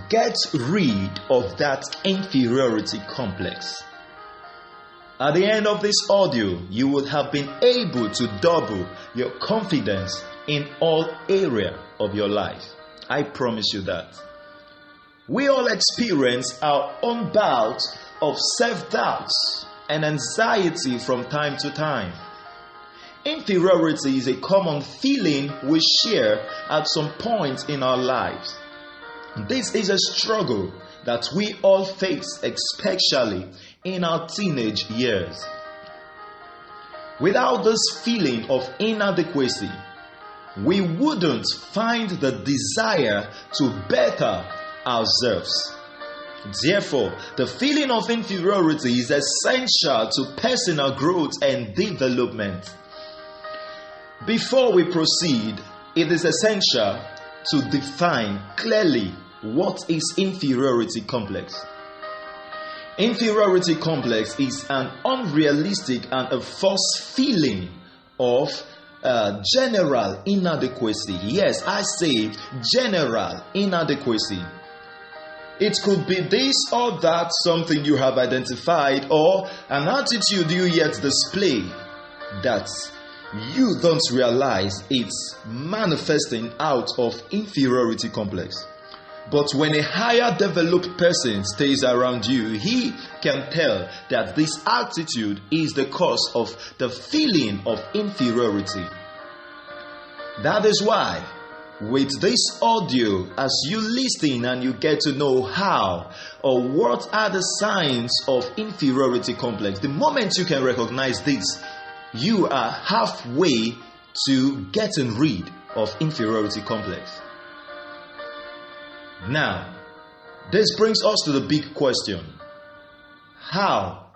Get rid of that inferiority complex. At the end of this audio, you would have been able to double your confidence in all areas of your life. I promise you that. We all experience our own bouts of self-doubts and anxiety from time to time. Inferiority is a common feeling we share at some point in our lives. This is a struggle that we all face, especially in our teenage years. Without this feeling of inadequacy, we wouldn't find the desire to better ourselves. Therefore, the feeling of inferiority is essential to personal growth and development. Before we proceed, it is essential to define clearly what is inferiority complex. Inferiority complex is an unrealistic and a false feeling of general inadequacy. Yes, I say general inadequacy. It could be this or that, something you have identified, or an attitude you yet display that you don't realize it's manifesting out of inferiority complex. But when a higher developed person stays around you, he can tell that this attitude is the cause of the feeling of inferiority. That is why, with this audio, as you listen and you get to know how or what are the signs of inferiority complex, the moment you can recognize this, you are halfway to getting rid of inferiority complex. Now, this brings us to the big question. How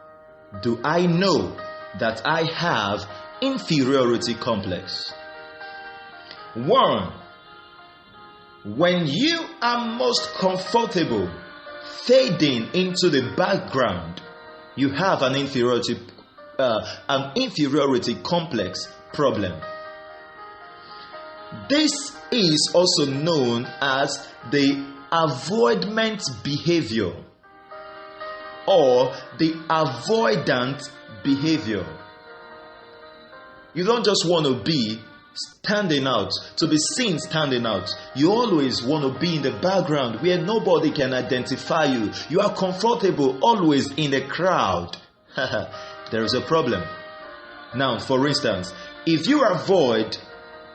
do I know that I have inferiority complex? 1. When you are most comfortable fading into the background, you have an inferiority complex problem. This is also known as the avoidant behavior or the avoidant behavior. You don't just want to be standing out, to be seen standing out. You always want to be in the background where nobody can identify you. You are comfortable always in the crowd. There is a problem. Now, for instance, if you avoid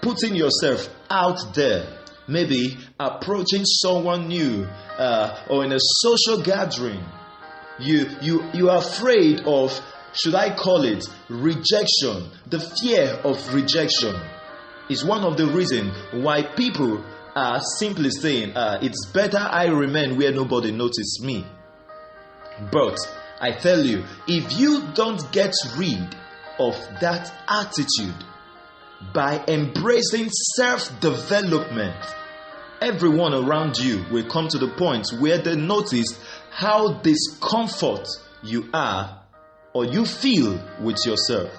putting yourself out there, maybe approaching someone new or in a social gathering, you are afraid of, should I call it, rejection. The fear of rejection is one of the reasons why people are simply saying, it's better I remain where nobody notices me. But I tell you, if you don't get rid of that attitude by embracing self-development, everyone around you will come to the point where they notice how discomfort you are or you feel with yourself.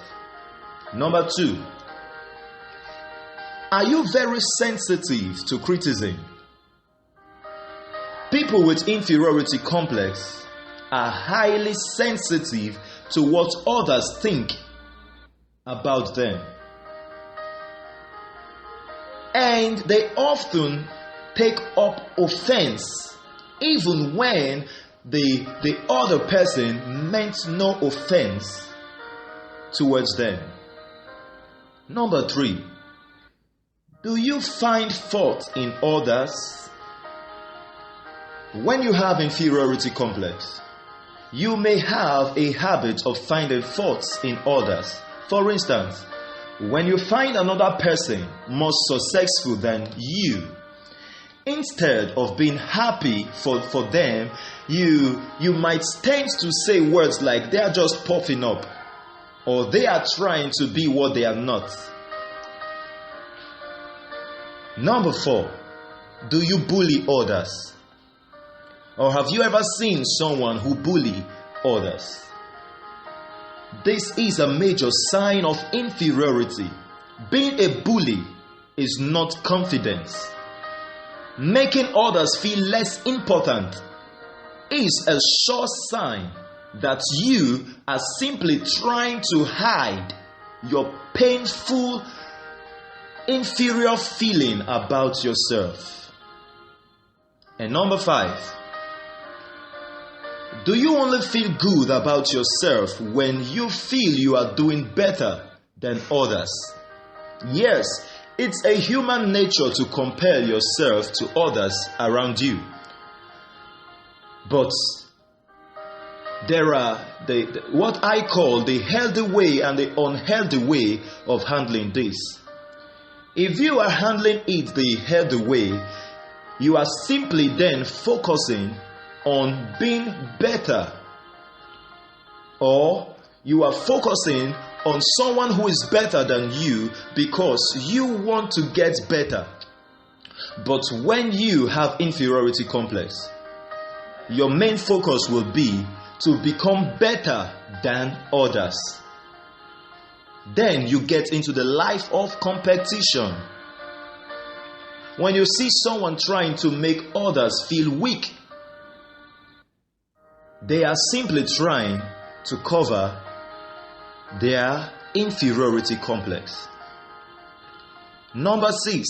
Number 2, are you very sensitive to criticism? People with inferiority complex are highly sensitive to what others think about them. And they often take up offense even when the other person meant no offense towards them. Number 3, do you find fault in others? When you have inferiority complex, you may have a habit of finding faults in others. For instance, when you find another person more successful than you, instead of being happy for them, you might tend to say words like they are just puffing up or they are trying to be what they are not. Number 4, do you bully others? Or have you ever seen someone who bully others? This is a major sign of inferiority. Being a bully is not confidence. making others feel less important, is a sure sign that you are simply trying to hide your painful, inferior feeling about yourself. And number 5, do you only feel good about yourself when you feel you are doing better than others? Yes, it's a human nature to compare yourself to others around you. But there are what I call the healthy way and the unhealthy way of handling this. If you are handling it the healthy way, you are simply then focusing on being better, or you are focusing on someone who is better than you because you want to get better. But when you have inferiority complex, your main focus will be to become better than others. Then you get into the life of competition. When you see someone trying to make others feel weak, they are simply trying to cover their inferiority complex. Number 6,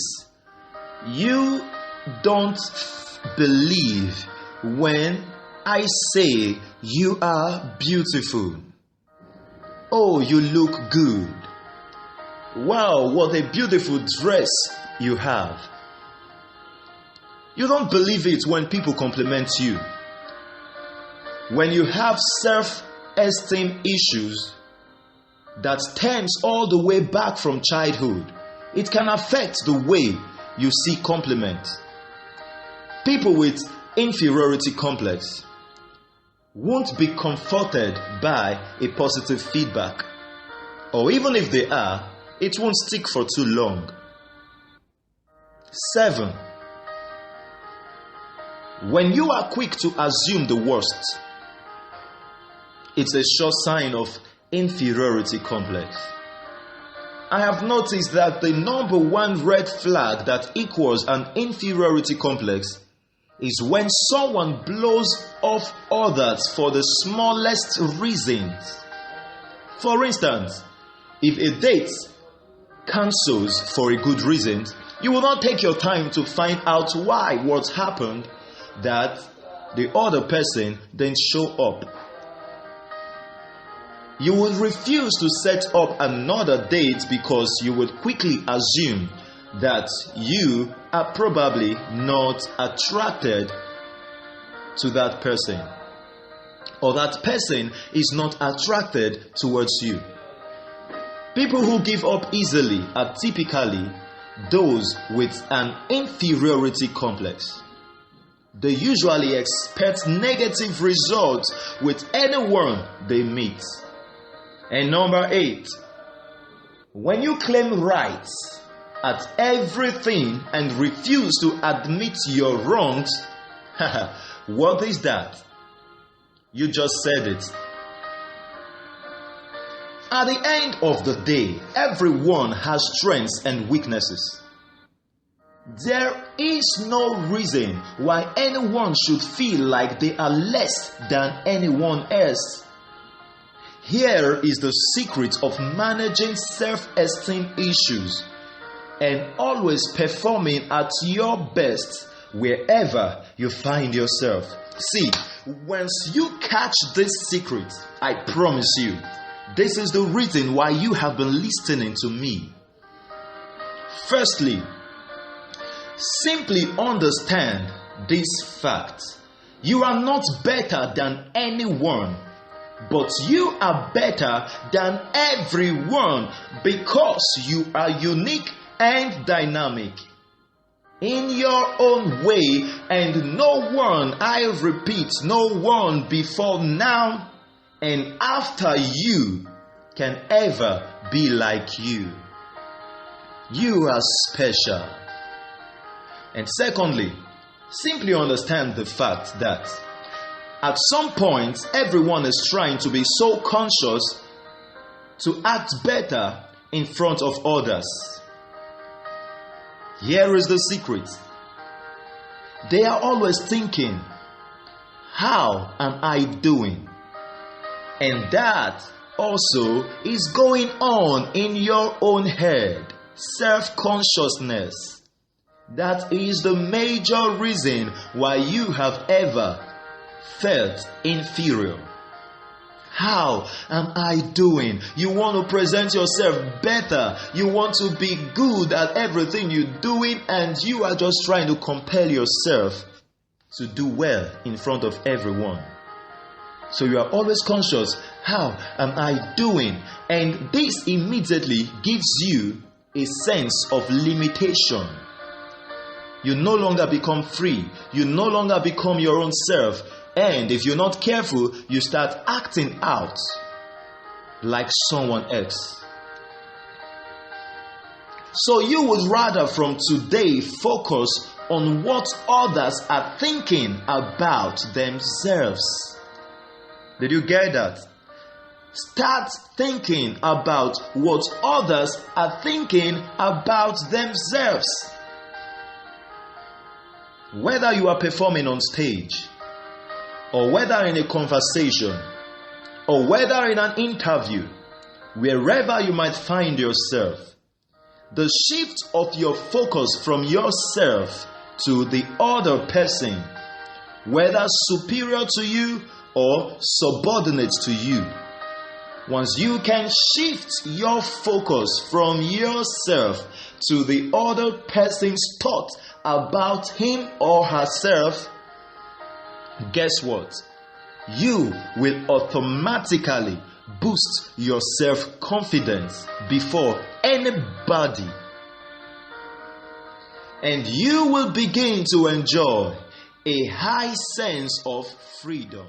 you don't believe when I say you are beautiful. Oh, you look good. Wow, what a beautiful dress you have. You don't believe it when people compliment you. When you have self-esteem issues that stems all the way back from childhood, it can affect the way you see compliment. People with inferiority complex won't be comforted by a positive feedback, or even if they are, it won't stick for too long. 7, when you are quick to assume the worst, it's a sure sign of inferiority complex. I have noticed that the number 1 red flag that equals an inferiority complex is when someone blows off others for the smallest reasons. For instance, if a date cancels for a good reason, you will not take your time to find out why, what happened, that the other person didn't show up. You would refuse to set up another date because you would quickly assume that you are probably not attracted to that person, or that person is not attracted towards you. People who give up easily are typically those with an inferiority complex. They usually expect negative results with anyone they meet. And number 8, when you claim rights at everything and refuse to admit your wrongs, what is that? You just said it. At the end of the day, everyone has strengths and weaknesses. There is no reason why anyone should feel like they are less than anyone else. Here is the secret of managing self-esteem issues and always performing at your best wherever you find yourself. See, once you catch this secret, I promise you, this is the reason why you have been listening to me. Firstly, simply understand this fact. You are not better than anyone, but you are better than everyone because you are unique and dynamic in your own way, and no one, I repeat, no one before now and after you can ever be like you. You are special. And secondly, simply understand the fact that at some point, everyone is trying to be so conscious to act better in front of others. Here is the secret. They are always thinking, how am I doing? And that also is going on in your own head. Self-consciousness. That is the major reason why you have ever felt inferior. How am I doing? You want to present yourself better. You want to be good at everything you're doing, and you are just trying to compel yourself to do well in front of everyone. So you are always conscious, how am I doing? And this immediately gives you a sense of limitation. You no longer become free. You no longer become your own self. And if you're not careful, you start acting out like someone else. So you would rather from today focus on what others are thinking about themselves. Did you get that? Start thinking about what others are thinking about themselves. Whether you are performing on stage, or whether in a conversation, or whether in an interview, wherever you might find yourself, the shift of your focus from yourself to the other person, whether superior to you or subordinate to you, once you can shift your focus from yourself to the other person's thought about him or herself, guess what? You will automatically boost your self-confidence before anybody. And you will begin to enjoy a high sense of freedom.